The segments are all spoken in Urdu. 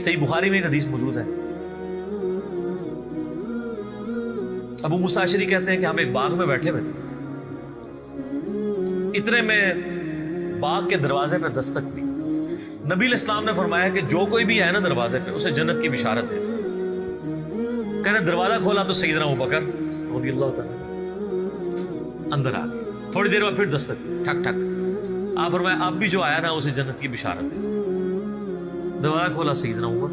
صحیح بخاری میں ایک حدیث موجود ہے، ابو موسیٰ اشعری کہتے ہیں کہ ہم ایک باغ میں بیٹھے ہوئے تھے، اتنے میں باغ کے دروازے پہ دستک ہوئی۔ نبی علیہ السلام نے فرمایا کہ جو کوئی بھی ہے نا دروازے پہ اسے جنت کی بشارت ہے۔ کہتے دروازہ کھولا تو سیدنا ابوبکر رضی اللہ تعالیٰ اندر آ گئے، تھوڑی دیر بعد پھر دستک ٹھک ٹھک، آپ فرمایا آپ بھی جو آیا نا اسے جنت کی بشارت ہے۔ دروازہ کھولا سیدنا عمر،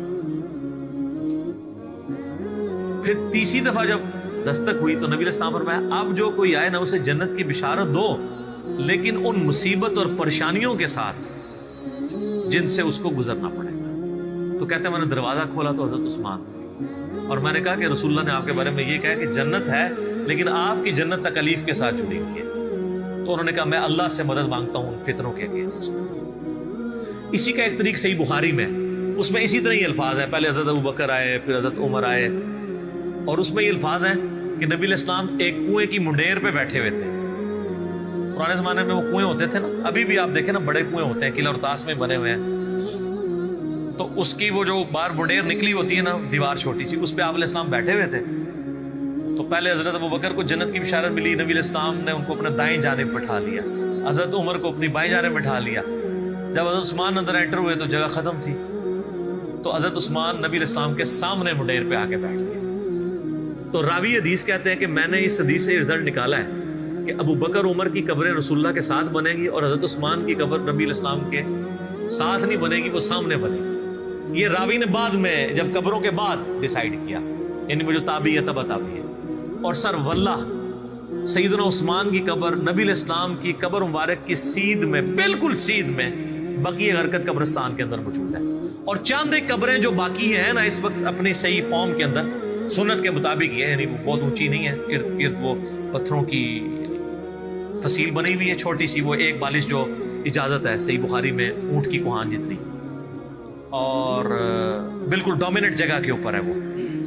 پھر تیسری دفعہ جب دستک ہوئی تو نبی علیہ السلام فرمایا اب جو کوئی آئے نا اسے جنت کی بشارت دو، لیکن ان مصیبت اور پریشانیوں کے ساتھ جن سے اس کو گزرنا پڑے گا۔ تو کہتے ہیں میں نے دروازہ کھولا تو حضرت عثمان تھے، اور میں نے کہا کہ رسول اللہ نے آپ کے بارے میں یہ کہا کہ جنت ہے لیکن آپ کی جنت تکلیف کے ساتھ جڑی ہوئی ہے۔ تو انہوں نے کہا میں اللہ سے مدد مانگتا ہوں ان فتنوں کے اگینسٹ۔ اسی کا ایک طریق صحیح بخاری میں، اس میں اسی طرح یہ الفاظ ہیں، پہلے حضرت ابوبکر آئے پھر حضرت عمر آئے، اور اس میں یہ الفاظ ہیں کہ نبی علیہ السلام ایک کنویں کی منڈیر پہ بیٹھے ہوئے تھے۔ پرانے زمانے میں وہ کنویں ہوتے تھے نا، ابھی بھی آپ دیکھیں نا بڑے کنویں ہوتے ہیں، قلعہ اور طاس میں بنے ہوئے ہیں، تو اس کی وہ جو باہر منڈیر نکلی ہوتی ہے نا دیوار چھوٹی سی، اس پہ آپ علیہ السلام بیٹھے ہوئے تھے۔ تو پہلے حضرت ابوبکر کو جنت کی بشارت ملی، نبی علیہ السلام نے ان کو اپنے دائیں جانب بٹھا لیا، حضرت عمر کو اپنی بائیں جانب بٹھا لیا۔ جب حضرت عثمان اندر انٹر ہوئے تو جگہ ختم تھی، تو حضرت عثمان نبی علیہ السلام کے سامنے منڈیر پہ آ کے بیٹھ گئے۔ تو راوی حدیث کہتے ہیں کہ میں نے اس حدیث سے رزلٹ نکالا ہے کہ ابو بکر عمر کی قبریں رسول اللہ کے ساتھ بنے گی، اور حضرت عثمان کی قبر نبی علیہ السلام کے ساتھ نہیں بنے گی، وہ سامنے بنے گی۔ یہ راوی نے بعد میں جب قبروں کے بعد ڈیسائیڈ کیا، یعنی وہ جو تابعی ہے تبع تابعی ہے۔ اور سر واللہ سیدنا عثمان کی قبر نبی علیہ السلام کی قبر مبارک کی سیدھ میں، بالکل سیدھ میں بقیع غرقد قبرستان کے اندر موجود ہے۔ اور چاند ایک قبریں جو باقی ہیں نا اس وقت اپنی صحیح فارم کے اندر سنت کے مطابق یہ ہے، یعنی وہ بہت اونچی نہیں ہے، ارد گرد وہ پتھروں کی فصیل بنی ہوئی ہے چھوٹی سی، وہ ایک بالش جو اجازت ہے صحیح بخاری میں اونٹ کی کوہان جتنی، اور بالکل ڈومیننٹ جگہ کے اوپر ہے، وہ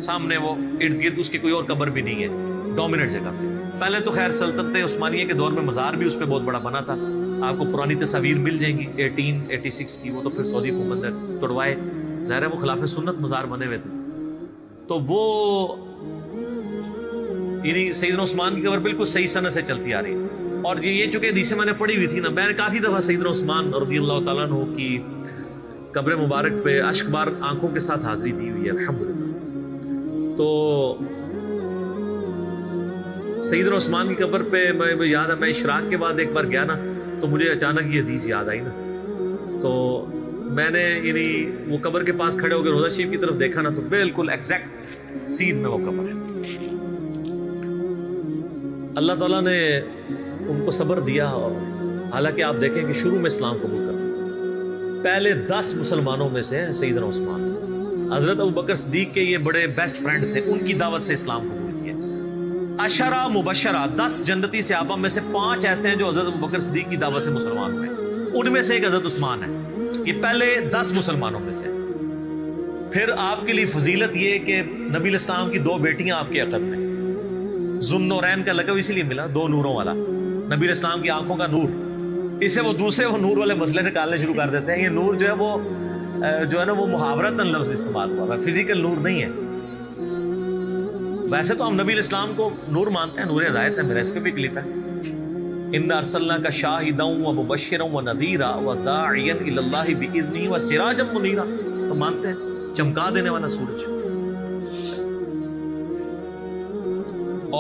سامنے وہ ارد گرد اس کی کوئی اور قبر بھی نہیں ہے، ڈومیننٹ جگہ پہ۔ پہلے تو خیر سلطنت عثمانیہ کے دور میں مزار بھی اس پہ بہت بڑا بنا تھا، آپ کو پرانی تصاویر مل جائیں گی 1886 کی، وہ تو پھر سعودی حکومت نے توڑوائے، ظاہر ہے وہ خلاف سنت مزار بنے ہوئے تھے۔ تو وہ یعنی سیدنا عثمان کی قبر بالکل صحیح سنت سے چلتی آ رہی ہے۔ اور یہ چونکہ حدیثیں میں نے پڑھی ہوئی تھی نا، میں نے کافی دفعہ سیدنا عثمان رضی اللہ تعالیٰ عنہ کی قبر مبارک پہ اشک بار آنکھوں کے ساتھ حاضری دی ہوئی ہے الحمدللہ۔ تو سیدنا عثمان کی قبر پہ میں یاد ہے، میں اشراق کے بعد ایک بار گیا نا تو مجھے اچانک یہ حدیث یاد آئی نا، تو میں نے یعنی وہ قبر کے پاس کھڑے ہو کے روضہ شریف کی طرف دیکھا نا، تو بالکل ایگزیکٹ سیدھ میں وہ قبر ہے۔ اللہ تعالیٰ نے ان کو صبر دیا، اور حالانکہ آپ دیکھیں کہ شروع میں اسلام قبول کر پہلے 10 مسلمانوں میں سے سیدنا عثمان، حضرت ابوبکر صدیق کے یہ بڑے بیسٹ فرینڈ تھے، ان کی دعوت سے اسلام قبول کیا۔ عشرہ مبشرہ 10 جنتی صحابہ میں سے 5 ایسے ہیں جو حضرت ابوبکر صدیق کی دعوت سے مسلمان ہوئے، ان میں سے ایک حضرت عثمان ہے۔ یہ پہلے 10 مسلمانوں میں سے۔ پھر آپ کے لیے فضیلت یہ کہ نبی علیہ السلام کی 2 بیٹیاں آپ کے عقد میں، ذوالنورین کا لقب اسی لیے ملا، 2 نوروں والا، نبی علیہ السلام کی آنکھوں کا نور۔ اس سے وہ دوسرے وہ نور والے مسئلے نکالنے شروع کر دیتے ہیں۔ یہ نور جو ہے نا وہ محاورتاً لفظ استعمال ہوا ہے، فزیکل نور نہیں ہے۔ ویسے تو ہم نبی علیہ السلام کو نور مانتے ہیں، نور ہدایت ہے، میرا اس پہ بھی کلپ ہے، اِنَّا أَرْسَلْنَاكَ شَاهِدًا وَمُبَشِّرًا وَنَذِيرًا وَدَاعِيًا إِلَى اللَّهِ بِإِذْنِهِ وَسِرَاجًا مُنِيرًا، تو مانتے ہیں چمکا دینے والا سورج۔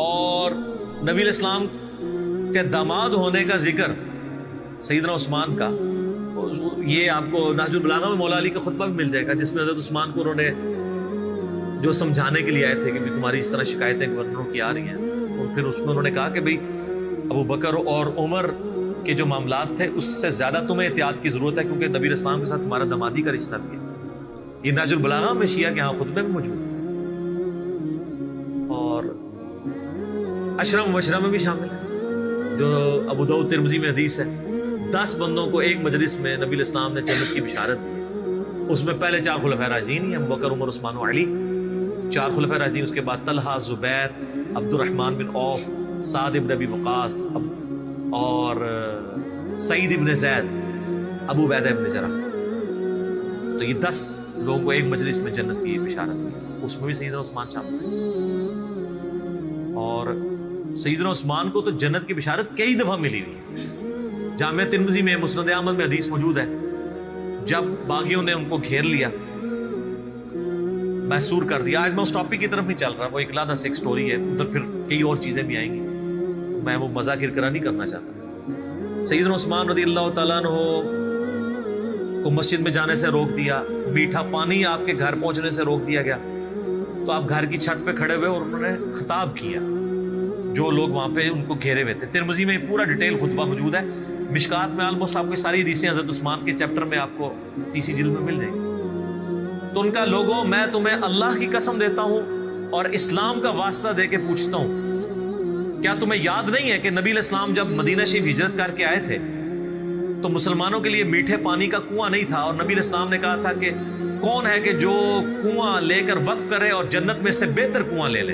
اور نبی علیہ السلام کے داماد ہونے کا ذکر سیدنا عثمان کا، یہ آپ کو نہج البلاغہ میں مولا علی کا خطبہ بھی مل جائے گا، جس میں حضرت عثمان کو انہوں نے جو سمجھانے کے لیے آئے تھے کہ تمہاری اس طرح شکایتیں گورنروں کی آ رہی ہیں، اور پھر اس میں انہوں نے کہا کہ بھئی ابو بکر اور عمر کے جو معاملات تھے اس سے زیادہ تمہیں احتیاط کی ضرورت ہے، کیونکہ نبی علیہ السلام کے ساتھ تمہارا دمادی کا رشتہ بھی ہے۔ یہ نہج البلاغہ میں شیعہ کے ہاں خطبے میں موجود ہے، اور عشرہ مبشرہ میں بھی شامل ہے، جو ابو داؤد ترمذی میں حدیث ہے، 10 بندوں کو ایک مجلس میں نبی علیہ السلام نے جنت کی بشارت دی۔ اس میں پہلے 4 خلفائے راشدین ہیں، ابو بکر، عمر، عثمان و علی، 4 خلفائے راشدین، اس کے بعد طلحہ، زبیر، عبد الرحمن بن عوف، سعد بن ابی وقاص، اور سعید بن زید، ابو عبیدہ بن جرح۔ تو یہ 10 لوگوں کو ایک مجلس میں جنت کی بشارت دی، اس میں بھی سیدنا عثمان شامل ہے۔ اور سیدنا عثمان کو تو جنت کی بشارت کئی دفعہ ملی ہوئی ہے۔ جامع ترمذی میں، مسند احمد میں حدیث موجود ہے، جب باغیوں نے ان کو گھیر لیا، محصور کر دیا۔ آج میں اس ٹاپک کی طرف نہیں چل رہا، وہ ایک علیحدہ سے ایک سٹوری ہے، ادھر پھر کئی اور چیزیں بھی آئیں گی، میں وہ مزاح کرکرا نہیں کرنا چاہتا۔ سیدنا عثمان رضی اللہ تعالیٰ عنہ کو مسجد میں جانے سے روک دیا، میٹھا پانی آپ کے گھر پہنچنے سے روک دیا گیا، تو آپ گھر کی چھت پہ کھڑے ہوئے اور انہوں نے خطاب کیا جو لوگ وہاں پہ ان کو گھیرے ہوئے تھے۔ ترمذی میں پورا ڈیٹیل خطبہ موجود ہے، مشکات میں آلموسٹ آپ کو ساری حدیثیں حضرت عثمان کے چیپٹر میں آپ کو تیسری جلد میں مل جائیں گی۔ تو ان کا لوگوں، میں تمہیں اللہ کی قسم دیتا ہوں اور اسلام کا واسطہ دے کے پوچھتا ہوں، کیا تمہیں یاد نہیں ہے کہ نبی علیہ السلام جب مدینہ شریف ہجرت کر کے آئے تھے تو مسلمانوں کے لیے میٹھے پانی کا کنواں نہیں تھا، اور نبی علیہ السلام نے کہا تھا کہ کون ہے کہ جو کنواں لے کر وقف کرے اور جنت میں سے بہتر کنواں لے لے،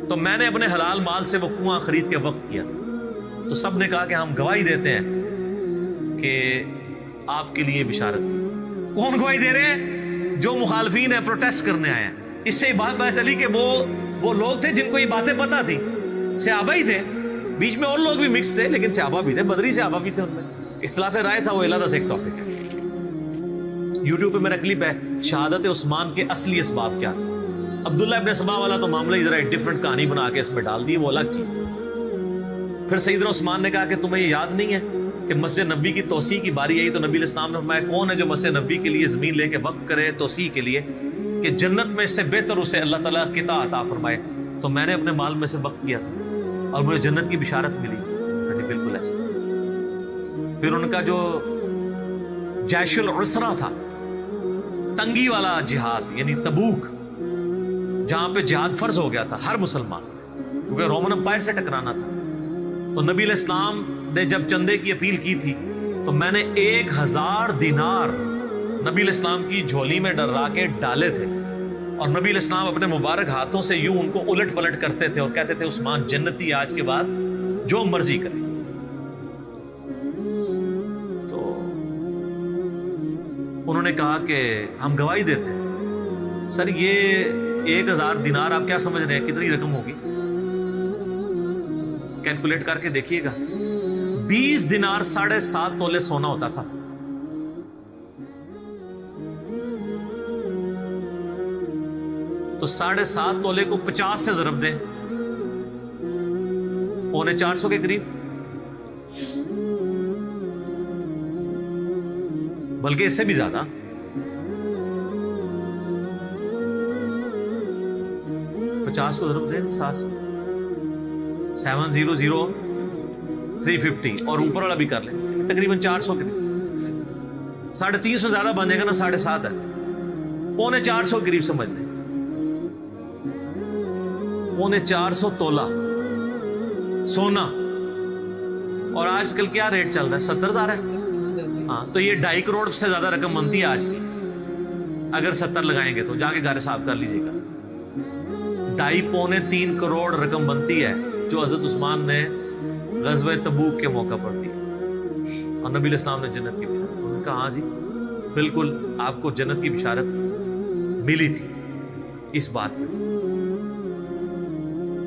تو میں نے اپنے حلال مال سے وہ کنواں خرید کے وقف کیا۔ تو سب نے کہا کہ ہم گواہی دیتے ہیں کہ آپ کے لیے بشارت تھی۔ کون گواہی دے رہے ہیں؟ جو مخالفین ہیں، پروٹیسٹ کرنے آئے ہیں۔ اس سے بات چلی کہ وہ لوگ تھے جن کو یہ باتیں پتہ تھی، صحابہ ہی تھے، بیچ میں اور لوگ بھی مکس تھے لیکن صحابہ بھی تھے، بدری صحابہ بھی تھے، ان میں اختلاف رائے تھا، وہ علیحدہ سے ایک ٹاپک ہے۔ یوٹیوب پہ میرا کلپ ہے شہادت عثمان کے اصلی اسباب کیا تھے۔ عبداللہ ابن سبا والا تو معاملہ ہی ذرا ایک ڈفرنٹ کہانی بنا کے اس میں ڈال دی، وہ الگ چیز تھی۔ پھر سیدنا عثمان نے کہا کہ تمہیں یہ یاد نہیں ہے کہ مسجد نبوی کی توسیع کی باری آئی تو نبی علیہ السلام نے فرمایا کون ہے جو مسجد نبوی کے لیے زمین لے کے وقف کرے توسیع کے لیے کہ جنت میں اس سے بہتر اسے اللہ تعالیٰ قطع عطا فرمائے، تو میں نے اپنے مال میں سے وقف کیا تھا اور مجھے جنت کی بشارت ملی۔ بالکل ایسا۔ پھر ان کا جو جیش العسرہ تھا، تنگی والا جہاد، یعنی تبوک، جہاں پہ جہاد فرض ہو گیا تھا ہر مسلمان، کیونکہ رومن امپائر سے ٹکرانا تھا، تو نبی علیہ السلام نے جب چندے کی اپیل کی تھی تو میں نے 1000 دینار نبی علیہ السلام کی جھولی میں ڈرا کے ڈالے تھے، اور نبی علیہ السلام اپنے مبارک ہاتھوں سے یوں ان کو الٹ پلٹ کرتے تھے اور کہتے تھے عثمان جنتی آج کے بعد جو مرضی کرے۔ تو انہوں نے کہا کہ ہم گواہی دیتے ہیں۔ سر یہ 1000 دینار آپ کیا سمجھ رہے ہیں کتنی رقم ہوگی؟ کیلکولیٹ کر کے دیکھیے گا۔ 20 دینار 7.5 تولے سونا ہوتا تھا۔ تو 7.5 تولے کو 50 سے ضرب دیں، 450 کے قریب، بلکہ اس سے بھی زیادہ۔ 50 کو ضرب دیں 7 سے، 700,350 اور اوپر والا بھی کر لیں، تقریباً 400 کے قریب، 350 سے زیادہ بن جائے گا نا، 7.5 ہے، 450 قریب سمجھ لیں، 450 تولہ سونا۔ اور آج کل کیا ریٹ چل رہا ہے؟ 70,000 ہے۔ ہاں، تو یہ 2.5 کروڑ سے زیادہ رقم بنتی ہے آج کی، اگر 70 لگائیں گے تو جا کے گھر صاف کر لیجیے گا۔ 2.5-3 کروڑ رقم بنتی ہے جو حضرت عثمان نے غزوہ تبوک کے موقع پر دی، اور نبی علیہ السلام نے جنت کی بشارت۔ انہوں نے کہا ہاں جی بالکل آپ کو جنت کی بشارت ملی تھی اس بات میں۔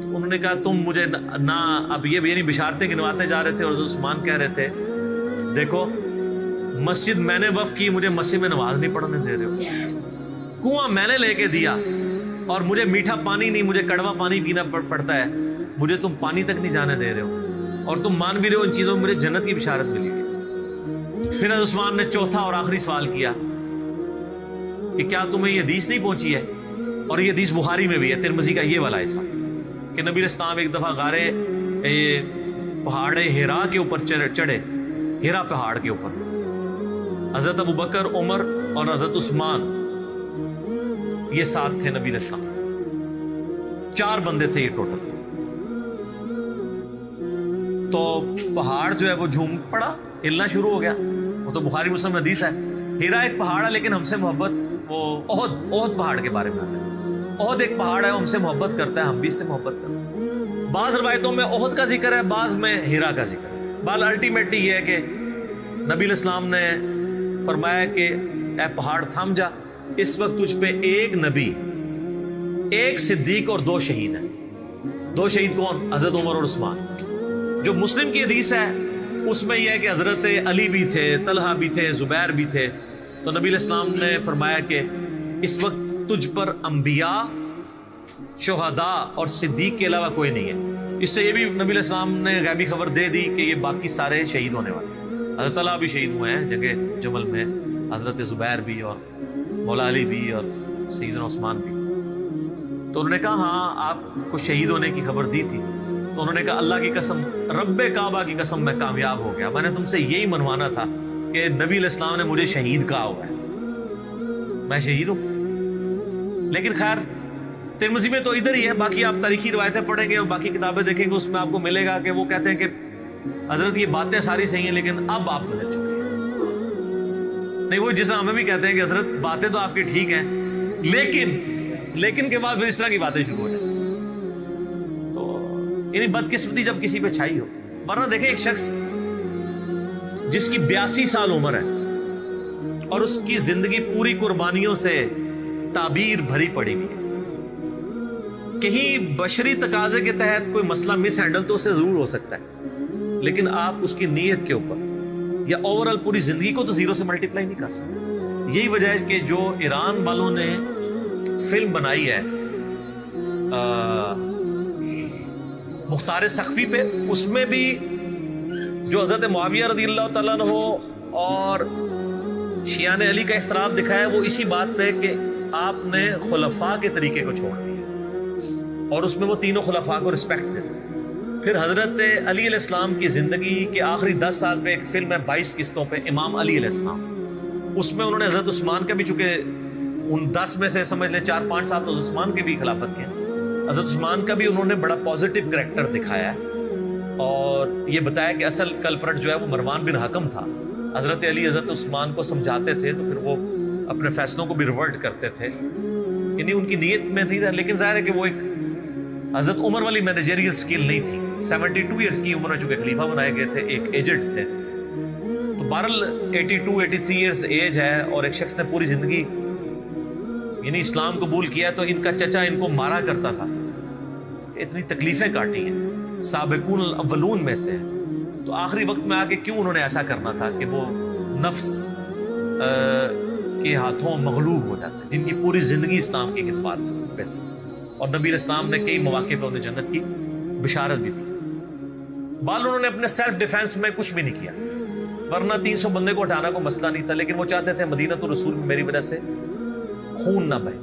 انہوں نے کہا تم مجھے نہ اب یہ بھی بشارتیں گنواتے جا رہے تھے، اور عثمان کہہ رہے تھے دیکھو مسجد میں نے وقف کی، مجھے مسجد میں نماز نہیں پڑھنے دے رہے ہو، کنواں میں نے لے کے دیا اور مجھے میٹھا پانی نہیں، مجھے کڑوا پانی پینا پڑتا ہے، مجھے تم پانی تک نہیں جانے دے رہے ہو، اور تم مان بھی رہے ہو ان چیزوں میں مجھے جنت کی بشارت ملی ہے۔ پھر عثمان نے چوتھا اور آخری سوال کیا کہ کیا تمہیں یہ حدیث نہیں پہنچی ہے؟ اور یہ حدیث بخاری میں بھی ہے، ترمذی کا یہ والا حصہ، کہ نبی علیہ السلام ایک دفعہ پہاڑ ہیرا کے اوپر چڑھے، ہیرا پہاڑ کے اوپر، حضرت ابوبکر، عمر اور حضرت عثمان یہ ساتھ تھے نبی علیہ السلام، 4 بندے تھے یہ ٹوٹل۔ تو پہاڑ جو ہے وہ جھوم پڑا، ہلنا شروع ہو گیا، وہ تو بخاری مسلم حدیث ہے۔ ہیرا ایک پہاڑ ہے لیکن ہم سے محبت، وہ احد پہاڑ کے بارے میں آتا ہے، احد ایک پہاڑ ہے، ہم سے محبت کرتا ہے، ہم بھی اس سے محبت کرتے ہیں۔ بعض روایتوں میں احد کا ذکر ہے، بعض میں ہیرا کا ذکر ہے۔ بال الٹیمیٹلی یہ ہے کہ نبی علیہ السلام نے فرمایا کہ اے پہاڑ تھم جا، اس وقت تجھ پہ ایک نبی، ایک صدیق اور 2 شہید ہیں۔ 2 شہید کون؟ حضرت عمر اور عثمان۔ جو مسلم کی حدیث ہے اس میں یہ ہے کہ حضرت علی بھی تھے، طلحہ بھی تھے، زبیر بھی تھے۔ تو نبی علیہ السلام نے فرمایا کہ اس وقت تجھ پر انبیاء، شہداء اور صدیق کے علاوہ کوئی نہیں ہے۔ اس سے یہ بھی نبی علیہ السلام نے غیبی خبر دے دی کہ یہ باقی سارے شہید ہونے والے ہیں۔ حضرت طلحہ بھی شہید ہوئے ہیں جنگ جمل میں، حضرت زبیر بھی، اور مولا علی بھی، اور سیدنا عثمان بھی۔ تو انہوں نے کہا ہاں آپ کو شہید ہونے کی خبر دی تھی۔ تو انہوں نے کہا اللہ کی قسم، رب کعبہ کی قسم، میں کامیاب ہو گیا۔ میں نے تم سے یہی منوانا تھا کہ نبی علیہ السلام نے مجھے شہید کہا ہوا ہے، میں شہید ہوں۔ لیکن خیر ترمذی میں تو ادھر ہی ہے، باقی آپ تاریخی روایتیں پڑھیں گے اور باقی کتابیں دیکھیں گے، اس میں آپ کو ملے گا کہ وہ کہتے ہیں کہ حضرت یہ باتیں ساری صحیح ہیں لیکن اب آپ بدل چکے ہیں۔ نہیں، وہ جیسا ہمیں بھی کہتے ہیں کہ حضرت باتیں تو آپ کی ٹھیک ہیں لیکن کے بعد پھر اس طرح کی باتیں شروع ہو جائیں۔ تو یعنی بدقسمتی جب کسی پہ چھائی ہو، ورنہ دیکھیں ایک شخص جس کی 82 سال عمر ہے اور اس کی زندگی پوری قربانیوں سے تعبیر بھری پڑی ہوئی ہے، کہیں بشری تقاضے کے تحت کوئی مسئلہ مس ہینڈل تو اس سے ضرور ہو سکتا ہے، لیکن آپ اس کی نیت کے اوپر یا اوورآل پوری زندگی کو تو 0 سے ملٹیپلائی نہیں کر سکتے۔ یہی وجہ ہے کہ جو ایران والوں نے فلم بنائی ہے مختار سقفی پہ، اس میں بھی جو حضرت معاویہ رضی اللہ تعالیٰ عنہ اور شیعان علی کا اختلاف دکھایا ہے وہ اسی بات پہ کہ آپ نے خلفاء کے طریقے کو چھوڑ دیا اور اس میں وہ تینوں خلفاء کو رسپیکٹ دیتے۔ پھر حضرت علی علیہ السلام کی زندگی کے آخری 10 سال پہ ایک فلم ہے 22 قسطوں پہ، امام علی علیہ السلام، اس میں انہوں نے حضرت عثمان کا بھی، چونکہ ان 10 میں سے سمجھ لیں 4-5 سال تو عثمان کی بھی خلافت کے ہیں، حضرت عثمان کا بھی انہوں نے بڑا پازیٹیو کریکٹر دکھایا ہے اور یہ بتایا کہ اصل کلپرٹ جو ہے وہ مروان بن حکم تھا۔ حضرت علی حضرت عثمان کو سمجھاتے تھے تو پھر وہ اپنے فیصلوں کو بھی ریورٹ کرتے تھے، یعنی ان کی نیت میں تھی، لیکن ظاہر ہے کہ وہ ایک حضرت عمر والی مینیجریل سکل نہیں تھی۔ 72 ایئرس کی عمر میں چونکہ خلیفہ بنائے گئے تھے، ایک ایجنٹ تھے، تو بہرحال 82-83 ایئرس ایج ہے اور ایک شخص نے پوری زندگی یعنی اسلام قبول کیا، تو ان کا چچا ان کو مارا کرتا تھا، اتنی تکلیفیں کاٹی ہیں، سابقون الاولون میں سے، تو آخری وقت میں آ کے کیوں انہوں نے ایسا کرنا تھا کہ وہ نفس کے ہاتھوں مغلوب ہو جاتے ہیں، جن کی پوری زندگی اسلام کی خدمات پہ تھی اور نبی علیہ السلام نے کئی مواقع پہ انہیں جنت کی بشارت بھی دی۔ بال انہوں نے اپنے سیلف ڈیفenس میں کچھ بھی نہیں کیا، ورنہ 300 بندے کو ہٹانا کو مسئلہ نہیں تھا، لیکن وہ چاہتے تھے مدینہ تو رسول میں میری وجہ سے خون نہ بہے۔